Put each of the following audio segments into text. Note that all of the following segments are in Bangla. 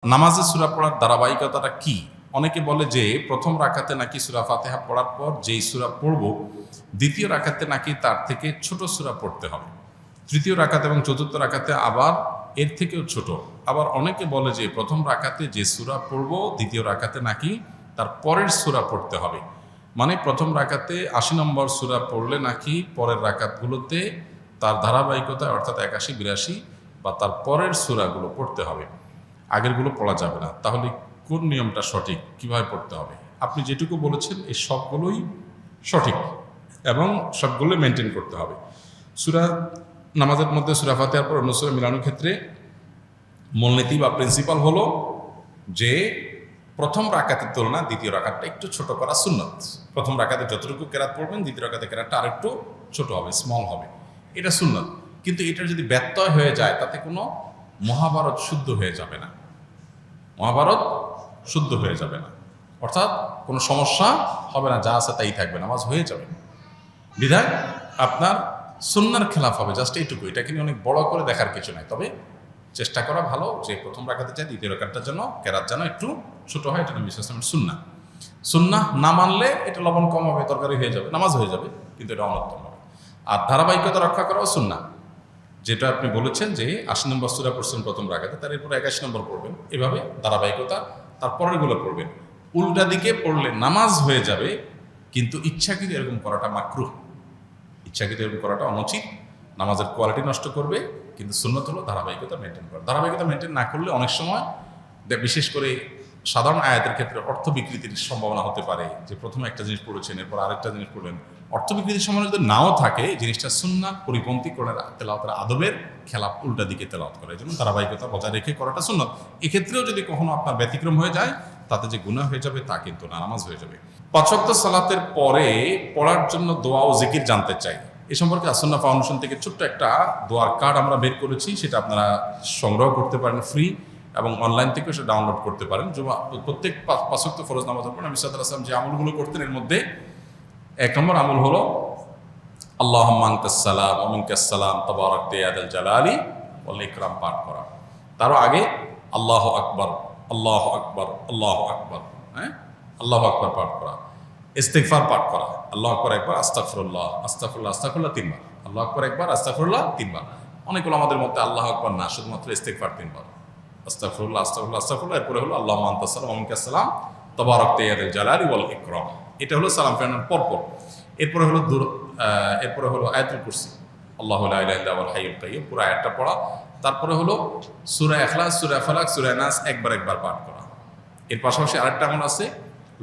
নামাজে সূরা পড়ার ধারাবাহিকতাটা কি? অনেকে বলে যে প্রথম রাকাতে নাকি সূরা ফাতিহা পড়ার পর যেই সূরা পড়ব দ্বিতীয় রাকাতে নাকি তার থেকে ছোট সূরা পড়তে হবে, তৃতীয় রাকাত এবং চতুর্থ রাকাতে আবার এর থেকেও ছোট। আবার অনেকে বলে যে প্রথম রাকাতে যে সূরা পড়ব দ্বিতীয় রাকাতে নাকি তার পরের সূরা পড়তে হবে, মানে প্রথম রাকাতে ৮০ নম্বর সূরা পড়লে নাকি পরের রাকাতগুলোতে তার ধারাবাহিকতায় অর্থাৎ ৮১, ৮২ বা তার পরের সূরাগুলো পড়তে হবে, আগেরগুলো পড়া যাবে না। তাহলে কোন নিয়মটা সঠিক, কিভাবে পড়তে হবে? আপনি যেটুকু বলেছেন এই সবগুলোই সঠিক এবং সবগুলো মেনটেন করতে হবে। সূরা নামাজের মধ্যে সূরা ফাতিহার পর অন্য সূরা মিলানোর ক্ষেত্রে মূলনীতি বা প্রিন্সিপাল হলো যে প্রথম রাকাতের তুলনা দ্বিতীয় রাকাতটা একটু ছোট করা সুন্নত। প্রথম রাকাতে যতটুকু কেরাত পড়বেন দ্বিতীয় রাকাতে কেরাতটা আরেকটু ছোট হবে, স্মল হবে, এটা সুন্নত। কিন্তু এটা যদি ব্যত্যয় হয়ে যায় তাতে কোনো মহাভারত শুদ্ধ হয়ে যাবে না, মহাভারত শুদ্ধ হয়ে যাবে না, অর্থাৎ কোনো সমস্যা হবে না, যা আছে তাই থাকবে, নামাজ হয়ে যাবে। বিধায় আপনার সুন্নার খেলাফ হবে, জাস্ট এইটুকু। এটাকে নিয়ে অনেক বড় করে দেখার কিছু নাই, তবে চেষ্টা করা ভালো যে প্রথম রাকাতে চাই দ্বিতীয় রাকাতটার জন্য কেরাত যেন একটু ছোট হয়, এটা নবী সাল্লাল্লাহু আলাইহি ওয়াসাল্লামের সুন্নাহ। সুন্নাহ না মানলে এটা লবণ কম হবে, তরকারি হয়ে যাবে, নামাজ হয়ে যাবে, কিন্তু এটা অনুত্তম হবে। আর ধারাবাহিকতা রক্ষা করাও সুন্নাহ, যেটা আপনি বলেছেন যে ৮০ নম্বর সূরা পড়ছেন প্রথম রাকাতে, তার এরপর ৮১ নম্বর পড়বেন, এভাবে ধারাবাহিকতা তার পরেরগুলো পড়বেন। উল্টা দিকে পড়লে নামাজ হয়ে যাবে, কিন্তু ইচ্ছাকৃত এরকম করাটা মাকরুহ, ইচ্ছাকৃত এরকম করাটা অনুচিত, নামাজের কোয়ালিটি নষ্ট করবে। কিন্তু সুন্নত হলো ধারাবাহিকতা মেনটেন করা। ধারাবাহিকতা মেনটেন না করলে অনেক সময় বিশেষ করে সাধারণ আয়াতের ক্ষেত্রে অর্থ বিকৃতির সম্ভাবনা হতে পারে, যে প্রথমে একটা জিনিস পড়েছেন এরপর আরেকটা জিনিস পড়লেন, অর্থ বিকৃতির সম্ভাবনা যদি নাও থাকে, জিনিসটা সুন্নাহ পরিপন্থী করে তেলাওয়াতের আদবের খেলাফ, উল্টা দিকে তেলাওয়াত করে, এই জন্য ধারাবাহিকতা বজায় রেখে করাটা সুন্নত। এক্ষেত্রেও যদি কখনো আপনার ব্যতিক্রম হয়ে যায় তাতে যে গুনাহ হয়ে যাবে তা কিন্তু না, নামাজ হয়ে যাবে। ৫ ওয়াক্ত সালাতের পরে পড়ার জন্য দোয়া ও জিকির জানতে চাই। এ সম্পর্কে আসুন্নাহ ফাউন্ডেশন থেকে ছোট্ট একটা দোয়ার কার্ড আমরা বের করেছি, সেটা আপনারা সংগ্রহ করতে পারেন ফ্রি, এবং অনলাইন থেকেও সেটা ডাউনলোড করতে পারেন। প্রত্যেক ৫ ওয়াক্ত ফরজ নামাজের পর নবী সাল্লাল্লাহু আলাইহি ওয়াসাল্লাম যে আমলগুলো করতেন এর মধ্যে ১ নম্বর আমল হলো আল্লাহুম্মা আনতাস সালাম ওয়া মিনকাস সালাম তাবারাকতা ইয়া যাল জালালি ওয়াল ইকরাম পাঠ করা। তারও আগে আল্লাহু আকবার, আল্লাহু আকবার, আল্লাহু আকবার, হ্যাঁ, আল্লাহু আকবার পাঠ করা, ইস্তিগফার পাঠ করা, আল্লাহু আকবার একবার, আস্তাগফিরুল্লাহ, আস্তাগফিরুল্লাহ, আস্তাগফিরুল্লাহ ৩ বার, আল্লাহু আকবার একবার, আস্তাগফিরুল্লাহ ৩ বার। অনেকগুলো আমাদের মধ্যে আল্লাহু আকবার না, শুধুমাত্র ইস্তিগফার 3 বার, আস্তাগফিরুল্লাহ, আস্তাগফিরুল্লাহ, আস্তাগফিরুল্লাহ, এরপরে হলো আল্লাহুম্মা আনতাস সালাম ওয়া মিনকাস সালাম তাবারাকতা ইয়া যাল জালালি ওয়াল ইকরাম। এটা হলো সালাম ফেরানোর পরপর। এরপরে হলো আয়াতুল কুরসি, আল্লাহু লা ইলাহা ইল্লা হুয়াল হাইয়ুল কাইয়্যুম, পুরো আয়াতটা পড়া। তারপরে হলো সূরা ইখলাস, সূরা ফালাক, সূরা নাস একবার পাঠ করা। এর পাশাপাশি আরেকটা আমল আছে,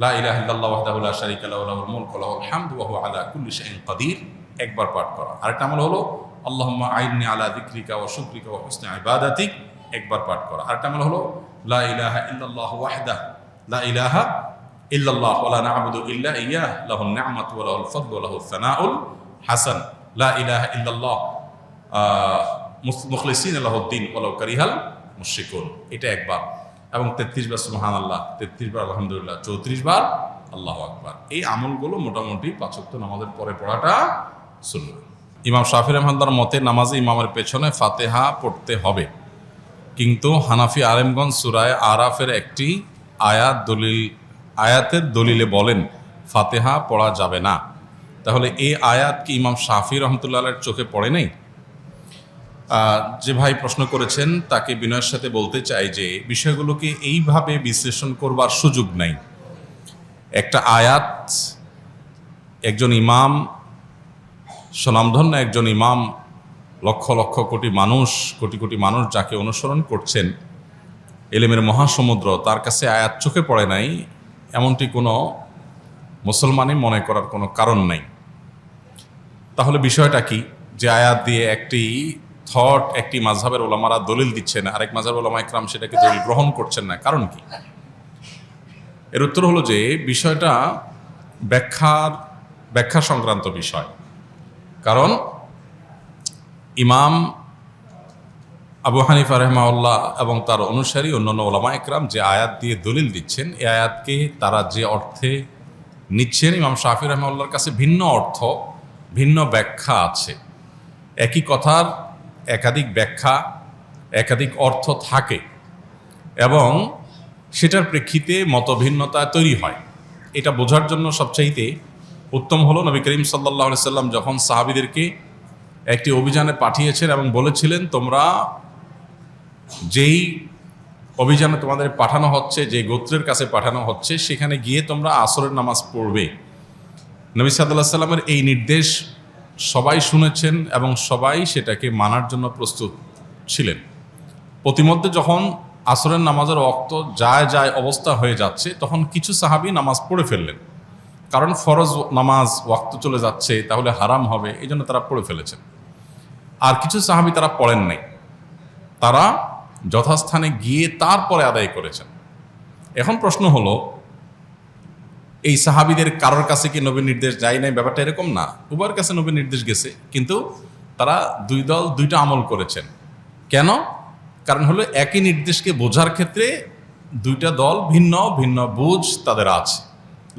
লা ইলাহা ইল্লাল্লাহু ওয়াহদাহু লা শারীকা লাহু লাহুল মুলকু ওয়া লাহুল হামদু ওয়া হুয়া আলা কুল্লি শাইইন কাদির, একবার পাঠ করা। আরেকটা আমল হলো আল্লাহুম্মা আইন্নি আলা যিকরিকা ওয়া শুকরিকা ওয়া হুসনি ইবাদাতিক, একবার পাঠ করা। আরেকটা আমল হলো লা ইলাহা ইল্লাল্লাহু ওয়াহদাহু লা ইলাহা ইল্লাল্লাহ ওয়া লা না'বুদু ইল্লা ইয়্যাহু লাহুন নি'মাতু ওয়া লাহুল ফাদলু ওয়া লাহুস সানাউল হাসান, লা ইলাহা ইল্লাল্লাহ মুখলিসিনা লাহুদ্দিন ওয়ালাউ কারিহাল মুশরিকুন, এটা একবার। এবং 33 বার সুবহানাল্লাহ, 33 বার আলহামদুলিল্লাহ, 34 বার আল্লাহু আকবার। এই আমলগুলো মোটামুটি ৫ ওয়াক্ত নামাজের পরে পড়াটা সুন্নাহ। ইমাম শাফিঈ রাহমাতুল্লাহর মতে নামাজে ইমামের পেছনে ফাতিহা পড়তে হবে, কিন্তু হানাফি আলেমগণ সূরা আরাফের একটি আয়াতের দলিলে বলেন ফাতিহা পড়া যাবে না। তাহলে এই আয়াত কি ইমাম শাফিঈ রহমতুল্লাহর চোখে পড়ে নেই? যে ভাই প্রশ্ন করেছেন তাকে বিনয়ের সাথে বলতে চাই যে বিষয়গুলোকে এইভাবে বিশ্লেষণ করবার সুযোগ নাই। একটা আয়াত, একজন ইমাম, স্বনামধন্য একজন ইমাম, লক্ষ লক্ষ কোটি মানুষ যাকে অনুসরণ করছেন, এলেমের মহাসমুদ্র, তার কাছে আয়াত চোখে পড়ে নাই এমনটি কোনো মুসলমানই মনে করার কোনো কারণ নাই। তাহলে বিষয়টা কি, যে আয়াত দিয়ে একটি মাযহাবের ওলামারা দলিল দিচ্ছেন, আরেক মাযহাবের ওলামা ইকরাম সেটাকে দলিল গ্রহণ করছেন না, কারণ কি? এর উত্তর হলো যে বিষয়টা ব্যাখ্যা সংক্রান্ত বিষয়। কারণ ইমাম আবু হানিফা রাহিমাহুল্লাহ এবং তার অনুসারী অন্যান্য ওলামা ইকরাম যে আয়াত দিয়ে দলিল দিচ্ছেন, এই আয়াতকে তারা যে অর্থে নিচ্ছেন, ইমাম শাফিঈ রাহিমাহুল্লাহর কাছে ভিন্ন অর্থ, ভিন্ন ব্যাখ্যা আছে। একই কথার একাধিক ব্যাখ্যা, একাধিক অর্থ থাকে। এবং সেটার প্রেক্ষিতে মতভিন্নতা তৈরি হয়। এটা বোঝার জন্য সবচাইতে উত্তম হলো নবী করিম সাল্লাল্লাহু আলাইহি সাল্লাম যখন সাহাবীদেরকে একটি অভিযানে পাঠিয়েছেন এবং বলেছিলেন, তোমরা যেই অভিযানে তোমাদের পাঠানো হচ্ছে, যে গোত্রের কাছে পাঠানো হচ্ছে, সেখানে গিয়ে তোমরা আসরের নামাজ পড়বে। নবী সাল্লাল্লাহু আলাইহি সাল্লামের এই নির্দেশ সবাই শুনেছেন এবং সবাই সেটাকে মানার জন্য প্রস্তুত ছিলেন। প্রতিমধ্যে যখন আসরের নামাজের ওয়াক্ত যায় অবস্থা হয়ে যাচ্ছে, তখন কিছু সাহাবী নামাজ পড়ে ফেললেন, কারণ ফরজ নামাজ ওয়াক্ত চলে যাচ্ছে, তাহলে হারাম হবে, এই জন্য তারা পড়ে ফেলেছেন। আর কিছু সাহাবী তারা পড়েন নাই, তারা যথাস্থানে গিয়ে তারপরে আদায় করেছেন। এখন প্রশ্ন হলো, এই সাহাবীদের কারোর কাছে কি নবীর নির্দেশ যায় নাই? ব্যাপারটা এরকম না, উভয়ের কাছে নবীর নির্দেশ গেছে, কিন্তু তারা দুই দল দুইটা আমল করেছেন। কেন? কারণ হলো একই নির্দেশকে বোঝার ক্ষেত্রে দুইটা দল ভিন্ন ভিন্ন বুঝ তাদের আছে।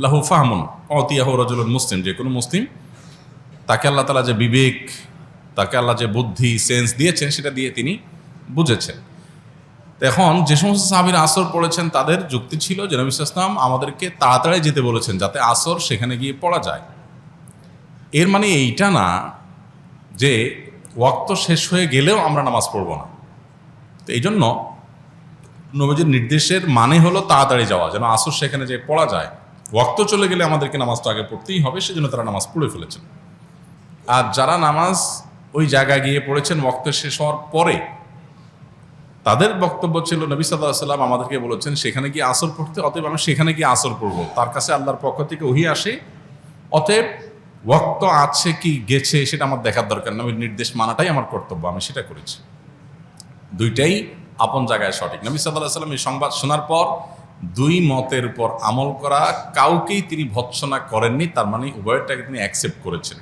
লাহু ফাহমুন অতিয়াহু রাজুলুন মুসলিম, যে কোনো মুসলিম, তাকে আল্লাহ তাআলা যে বিবেক, তাকে আল্লাহ যে বুদ্ধি সেন্স দিয়েছেন, সেটা দিয়ে তিনি বুঝেছেন। এখন যে সমস্ত সাহাবীরা আসর পড়েছেন, তাদের যুক্তি ছিল যে নবী সাল্লাল্লাহু আলাইহি ওয়াসাল্লাম আমাদেরকে তাড়াতাড়ি যেতে বলেছেন যাতে আসর সেখানে গিয়ে পড়া যায়। এর মানে এইটা না যে ওয়াক্ত শেষ হয়ে গেলেও আমরা নামাজ পড়ব না। তো এই জন্য নবীজির নির্দেশের মানে হলো তাড়াতাড়ি যাওয়া, যেন আসর সেখানে যে পড়া যায়। ওয়াক্ত চলে গেলে আমাদেরকে নামাজটা আগে পড়তেই হবে, সেজন্য তারা নামাজ পড়ে ফেলেছেন। আর যারা নামাজ ওই জায়গায় গিয়ে পড়েছেন ওয়াক্ত শেষ হওয়ার পরে, তাদের বক্তব্য ছিল নবী সাল্লাল্লাহু আলাইহি ওয়াসাল্লাম আমাদেরকে বলেছেন সেখানে গিয়ে আসর পড়তে, অতএব আমি সেখানে গিয়ে আসর পড়ব। তার কাছে আল্লাহর পক্ষ থেকে ওহী আসে, অতএব ওয়াক্ত আছে কি গেছে সেটা আমার দেখার দরকার না, নবীর নির্দেশ মানাটাই আমার কর্তব্য, আমি সেটা করেছি। দুইটাই আপন জায়গায় সঠিক। নবী সাল্লাল্লাহু আলাইহি ওয়াসাল্লাম এই সংবাদ শোনার পর দুই মতের উপর আমল করা কাউকেই তিনি ভৎসনা করেননি, তার মানে উভয়টাকে তিনি অ্যাকসেপ্ট করেছেন।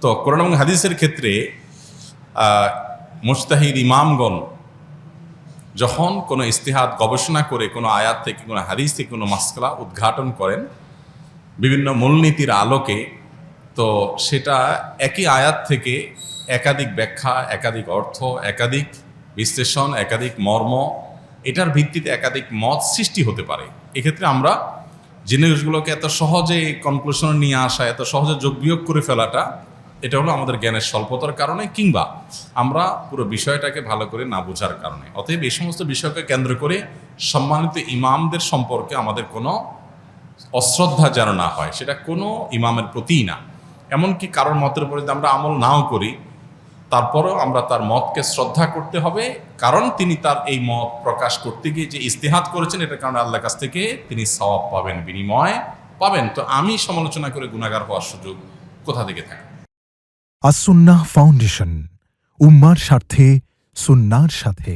তো কোরআন এবং হাদিসের ক্ষেত্রে মুজতাহিদ ইমামগণ যখন কোনো ইস্তিহাদ গবেষণা করে কোনো আয়াত থেকে, কোনো হাদিস থেকে কোনো মাসআলা উদ্ঘাটন করেন বিভিন্ন মূলনীতির আলোকে, তো সেটা একই আয়াত থেকে একাধিক ব্যাখ্যা, একাধিক অর্থ, একাধিক বিশ্লেষণ, একাধিক মর্ম, এটার ভিত্তিতে একাধিক মত সৃষ্টি হতে পারে। এক্ষেত্রে আমরা জিনিসগুলোকে এত সহজে কনক্লুশনে নিয়ে আসা, এত সহজে যোগ বিয়োগ করে ফেলাটা, এটা হলো আমাদের জ্ঞানের স্বল্পতার কারণে, কিংবা আমরা পুরো বিষয়টাকে ভালো করে না বোঝার কারণে। অতএব এই সমস্ত বিষয়কে কেন্দ্র করে সম্মানিত ইমামদের সম্পর্কে আমাদের কোনো অশ্রদ্ধা যেন না হয়, সেটা কোনো ইমামের প্রতিই না। এমনকি কারোর মতের উপরে যদি আমরা আমল নাও করি, তারপরেও আমরা তার মতকে শ্রদ্ধা করতে হবে, কারণ তিনি তার এই মত প্রকাশ করতে গিয়ে যে ইস্তিহাদ করেছেন, এটার কারণে আল্লাহর কাছ থেকে তিনি সওয়াব পাবেন, বিনিময় পাবেন। তো আমি সমালোচনা করে গুনাহগার হওয়ার সুযোগ কোথা থেকে থাকে? আস-সুন্নাহ ফাউন্ডেশন, উম্মার স্বার্থে সুন্নাহর সাথে।